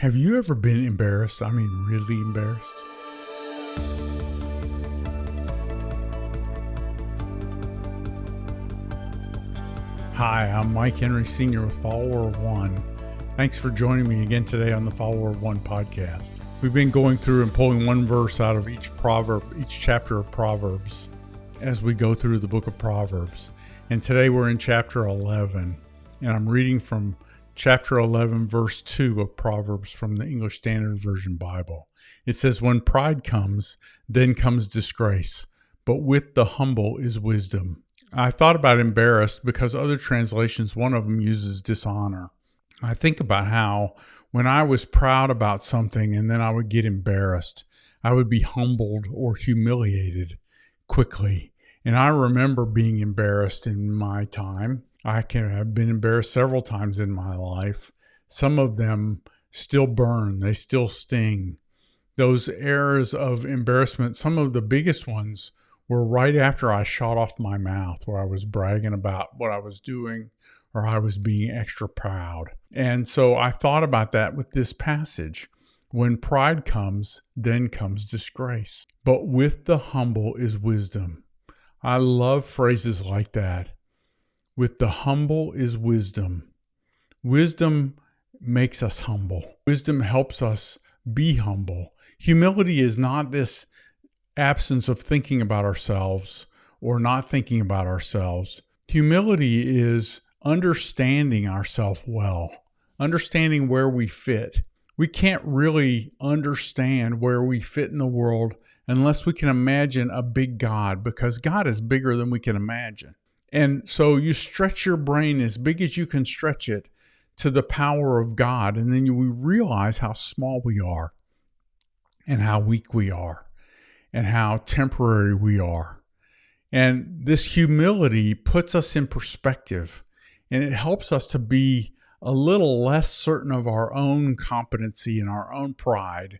Have you ever been embarrassed? I mean, really embarrassed? Hi, I'm Mike Henry Sr. with Follower of One. Thanks for joining me again today on the Follower of One podcast. We've been going through and pulling one verse out of each proverb, each chapter of Proverbs as we go through the book of Proverbs. And today we're in chapter 11, and I'm reading from chapter 11, verse 2 of Proverbs from the English Standard Version Bible. It says, "When pride comes, then comes disgrace, but with the humble is wisdom." I thought about embarrassed because other translations, one of them uses dishonor. I think about how when I was proud about something and then I would get embarrassed, I would be humbled or humiliated quickly. And I remember being embarrassed in my time. I have been embarrassed several times in my life. Some of them still burn. They still sting. Those eras of embarrassment, some of the biggest ones were right after I shot off my mouth, where I was bragging about what I was doing or I was being extra proud. And so I thought about that with this passage. When pride comes, then comes disgrace. But with the humble is wisdom. I love phrases like that. With the humble is wisdom. Wisdom makes us humble. Wisdom helps us be humble. Humility is not this absence of thinking about ourselves or not thinking about ourselves. Humility is understanding ourselves well, understanding where we fit. We can't really understand where we fit in the world unless we can imagine a big God, because God is bigger than we can imagine. And so you stretch your brain as big as you can stretch it to the power of God, and then we realize how small we are and how weak we are and how temporary we are. And this humility puts us in perspective, and it helps us to be a little less certain of our own competency and our own pride.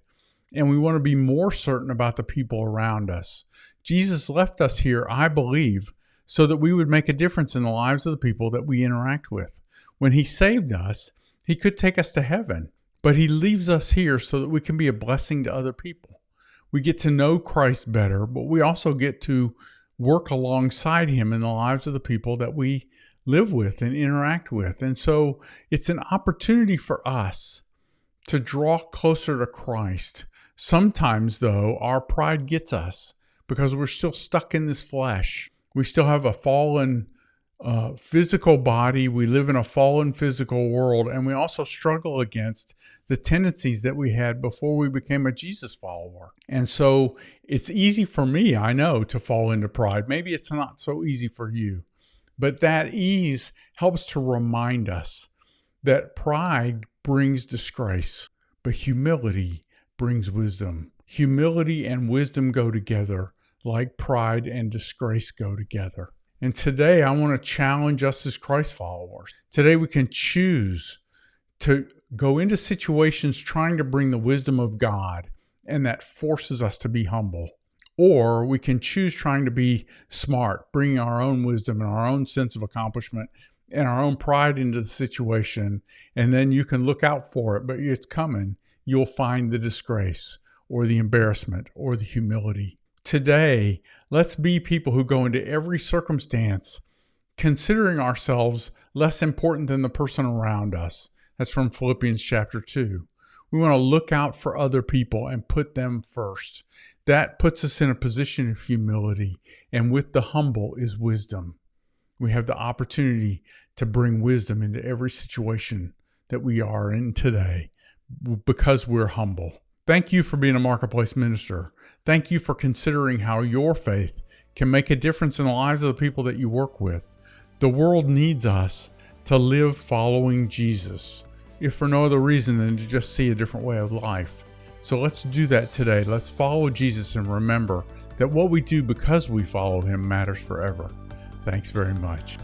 And we want to be more certain about the people around us. Jesus left us here, I believe, so that we would make a difference in the lives of the people that we interact with. When he saved us, he could take us to heaven, but he leaves us here so that we can be a blessing to other people. We get to know Christ better, but we also get to work alongside him in the lives of the people that we live with and interact with. And so it's an opportunity for us to draw closer to Christ. Sometimes, though, our pride gets us because we're still stuck in this flesh. We still have a fallen physical body. We live in a fallen physical world, and we also struggle against the tendencies that we had before we became a Jesus follower. And so it's easy for me, I know, to fall into pride. Maybe it's not so easy for you, but that ease helps to remind us that pride brings disgrace, but humility brings wisdom. Humility and wisdom go together like pride and disgrace go together. And today I want to challenge us as Christ followers. Today we can choose to go into situations trying to bring the wisdom of God, and that forces us to be humble. Or we can choose trying to be smart, bringing our own wisdom and our own sense of accomplishment and our own pride into the situation, and then you can look out for it, but it's coming. You'll find the disgrace or the embarrassment or the humility. Today, let's be people who go into every circumstance considering ourselves less important than the person around us. That's from Philippians chapter 2. We want to look out for other people and put them first. That puts us in a position of humility, and with the humble is wisdom. We have the opportunity to bring wisdom into every situation that we are in today because we're humble. Thank you for being a marketplace minister. Thank you for considering how your faith can make a difference in the lives of the people that you work with. The world needs us to live following Jesus, if for no other reason than to just see a different way of life. So let's do that today. Let's follow Jesus and remember that what we do because we follow him matters forever. Thanks very much.